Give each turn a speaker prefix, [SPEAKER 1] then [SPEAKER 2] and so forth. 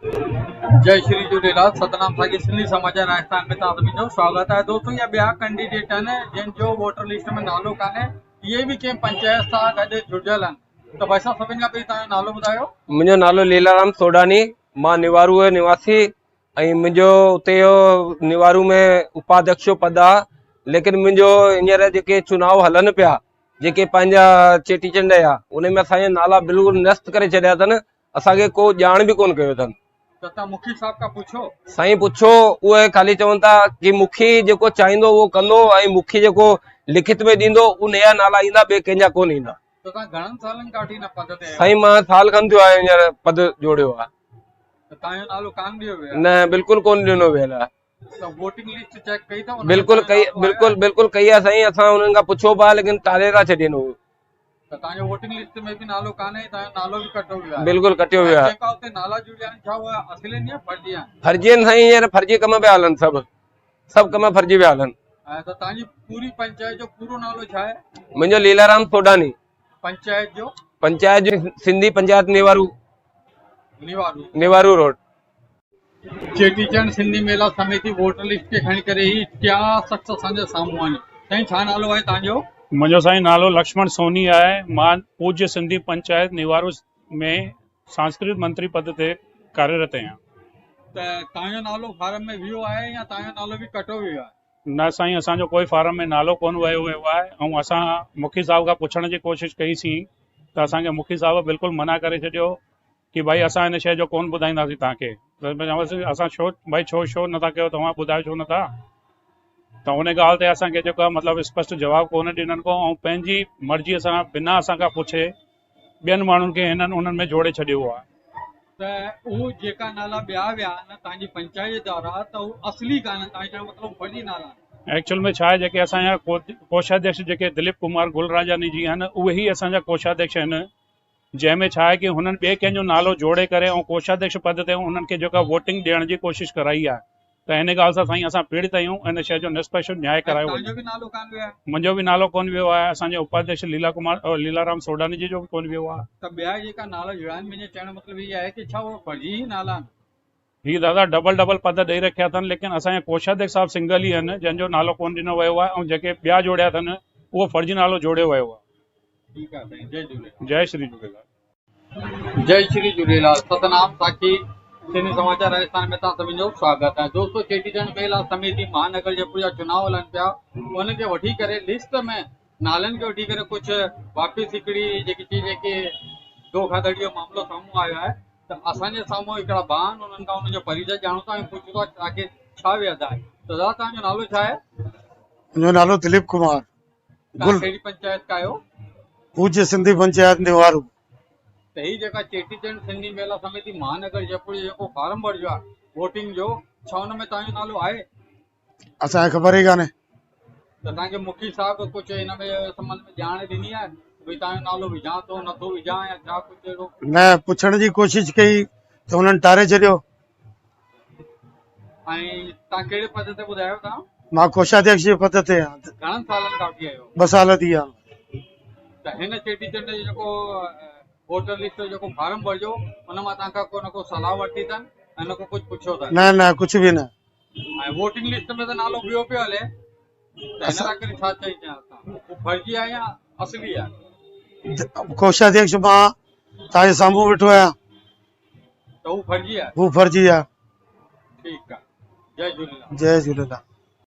[SPEAKER 1] जय श्री झूलेलाल। सतनाम साॻी सिंधी समाचार राजस्थान में तव्हां सभिनी जो स्वागत है। दोस्तों, या ॿिया कैंडिडेट आहिनि जिन जो वोटर लिस्ट में नालो कान्हे, इहे बि कंहिं पंचायत सां गॾु जुड़ियल आहिनि। त भाई साहब, सभिनि खां पहिरीं तव्हांजो नालो ॿुधायो।
[SPEAKER 2] मुंहिंजो नालो लीलाराम सोडानी, मां निवारू जो निवासी ऐं मुंहिंजो उते निवारू में उपाध्यक्ष जो पद आहे। लेकिन मुंहिंजो हींअर जेके चुनाव हलनि पिया, जेके पंहिंजा चेटीचंड जा, उन में असांजा नाला बिल्कुलु नस्त करे छॾिया अथनि। असांखे को ॼाण बि कोन कयो अथनि।
[SPEAKER 1] त तव्हां मुखी साहब खां पुछो।
[SPEAKER 2] साईं पुछो, उहे ख़ाली चवनि था कि मुखी जेको चाहींदो उहो कंदो ऐं मुखी जेको लिखित में ॾींदो उन जा नाला ईंदा, ॿिए कंहिंजा कोन ईंदा।
[SPEAKER 1] त तव्हां घणनि सालनि खां वठी हिन पद ते आहियो?
[SPEAKER 2] साईं मां साल खनि थियो आहे हींअर पद जोड़ियो आहे।
[SPEAKER 1] त तव्हांजो नालो कान ॾियो वियो आहे?
[SPEAKER 2] न, बिल्कुलु कोन ॾिनो वियल आहे।
[SPEAKER 1] त वोटिंग लिस्ट चेक कई अथव?
[SPEAKER 2] बिल्कुलु कई आहे साईं। असां हुननि खां पुछो पिया, लेकिन टाले था छॾनि।
[SPEAKER 1] त तव्हांजो वोटिंग लिस्ट में बि नालो कान्हे, तव्हांजो नालो बि कटियो वियो आहे?
[SPEAKER 2] बिल्कुलु कटियो वियो आहे।
[SPEAKER 1] जेका उते नाला जुड़िया आहिनि, छा उहे असली आहिनि या फर्जी आहिनि?
[SPEAKER 2] फर्जी आहिनि साईं। हींअर फर्जी कम पिया हलनि, सभु कम फर्जी पिया हलनि।
[SPEAKER 1] त तव्हांजी पूरी पंचायत जो पूरो नालो छा आहे?
[SPEAKER 2] मुंहिंजो लीलाराम सोडानी।
[SPEAKER 1] पंचायत जो
[SPEAKER 2] सिंधी पंचायत निवारू रोड।
[SPEAKER 1] चेटीचंड सिंधी मेला समिति वोटर लिस्ट खे खणी करे ही क्या शख्स असांजे साम्हूं आहिनि। साईं, छा नालो आहे तव्हांजो?
[SPEAKER 3] मुंहिंजो साईं नालो लक्ष्मण सोनी आहे। मां पूज्य सिंधी पंचायत निवारू में सांस्कृतिक मंत्री पद ते कार्यरत आहियां।
[SPEAKER 1] त तव्हांजो नालो फार्म में वियो आहे या तव्हांजो नालो बि कटियो वियो आहे?
[SPEAKER 3] न साईं, असांजो कोई फार्म में नालो कोन वियो आहे। ऐं असां मुखी साहब खां पुछण जी कोशिशि कईसीं त असांखे मुखी साहब बिल्कुलु मना करे छॾियो कि भाई असां हिन शइ जो कोन ॿुधाईंदासीं तव्हांखे। त चयोसीं असां छो नथा कयो, तव्हां ॿुधायो छो नथा। त उन ॻाल्हि ते असांखे जेको आहे मतिलबु स्पष्ट जवाबु कोन ॾिननि को, ऐं पंहिंजी मर्ज़ीअ सां बिना असांखां पुछे ॿियनि माण्हुनि खे उन्हनि में जोड़े छॾियो आहे।
[SPEAKER 1] त उहो जेका नाला ॿिया विया आहिनि तव्हांजी पंचायत जे द्वारा, त उहो असली कान्हनि, तव्हांजो मतिलबु फर्जी नाला आहिनि।
[SPEAKER 3] एक्चुअल में छा आहे, जेके असांजा कोषाध्यक्ष जेके दिलीप कुमार गुलराजानी जी आहिनि, उहे ई असांजा कोषाध्यक्ष आहिनि। जंहिंमें छा आहे कि हुननि ॿिए कंहिंजो नालो जोड़े करे ऐं कोषाध्यक्ष पद ते उन्हनि खे जेका वोटिंग ॾियण जी कोशिशि कराई आहे। त हिन ॻाल्हि सां साईं असां पीड़ित आहियूं। हिन शइ जो निष्पक्ष न्याय करायो वञे। मुंहिंजो बि नालो कोन वियो आहे। असांजे उपाध्यक्ष लीलाराम सोडानी जी जो बि कोन वियो आहे।
[SPEAKER 1] त ॿिया जेका नाला जुड़ा आहिनि, मुंहिंजो चवण मतिलबु इहो आहे कि छा उहे फर्जी नाला आहिनि?
[SPEAKER 3] ही दादा डबल पद ॾेई रखिया अथनि, लेकिन असांजे कोषाध्यक्ष साहिब सिंगल ई आहिनि जंहिंजो नालो कोन ॾिनो वियो आहे। ऐं जेके ॿिया जोड़िया अथनि उहो फर्जी नालो जोड़ियो वियो आहे।
[SPEAKER 1] ठीकु आहे साईं, जय झूलेलाल।
[SPEAKER 3] जय श्री झूलेलाल।
[SPEAKER 1] जय श्री झूलेलाल। सतनाम साखी सिंधी समाचार राजस्थान में तव्हां सभिनी जो स्वागत है। दोस्तों, चेटीचंड मेला समिति महानगर जयपुर जा चुनाव हलनि पिया, उनखे वठी करे लिस्ट में नालनि खे वठी करे कुझु वापसि हिकिड़ी जेकी चीज है कि धोखाधड़ी जो मामलो साम्हूं आयो आहे। त असांजे साम्हूं हिकिड़ा भाउ आहिनि, उन्हनि खां उनजो परिचय ॼाणूं था ऐं पुछूं था तव्हांखे छा वेहद आहे। त दादा, तव्हांजो नालो छा आहे?
[SPEAKER 4] मुंहिंजो नालो दिलीप कुमार।
[SPEAKER 1] तव्हां कहिड़ी पंचायत का आहियो?
[SPEAKER 4] पूज्य सिंधी पंचायत निवारू।
[SPEAKER 1] त ही जेका चेटीचंड सिंधी मेला समिति महानगर जयपुर जो जेको फार्म भरियो आहे वोटिंग जो, छा हुन में तव्हांजो नालो आहे?
[SPEAKER 4] असांखे ख़बर ई कान्हे।
[SPEAKER 1] त तव्हांखे मुखी साहब कुझु हिन में संबंध में ॼाण ॾिनी आहे भई तव्हांजो नालो विझां थो नथो विझां या छा कुझु अहिड़ो?
[SPEAKER 4] न, पुछण जी कोशिशि कई त हुननि टारे छॾियो।
[SPEAKER 1] ऐं तव्हां कहिड़े पद ते ॿुधायो? तव्हां?
[SPEAKER 4] मां कोषाध्यक्ष जे पद ते आहियां।
[SPEAKER 1] घणनि सालनि खां वठी आहियो?
[SPEAKER 4] 2 साल थी विया।
[SPEAKER 1] त हिन चेटीचंड जो जेको वोटर लिस्ट जो जेको फार्म भरियो, हुन मां तव्हांखां को न को सलाह वरिती अथनि ऐं न को कुझु पुछियो अथनि?
[SPEAKER 4] न, कुझु बि न।
[SPEAKER 1] ऐं वोटिंग लिस्ट में त नालो ॿियो पियो हले, त हिन आख़िर छा चई तव्हां, फर्जी आहे या असली आहे?
[SPEAKER 4] कोषाध्यक्ष मां तव्हांजे साम्हूं वेठो आहियां।
[SPEAKER 1] त हू फर्जी आहे?
[SPEAKER 4] हू फर्जी आहे।
[SPEAKER 1] ठीकु आहे। जय झूलेलाल।
[SPEAKER 4] जय झूलेलाल।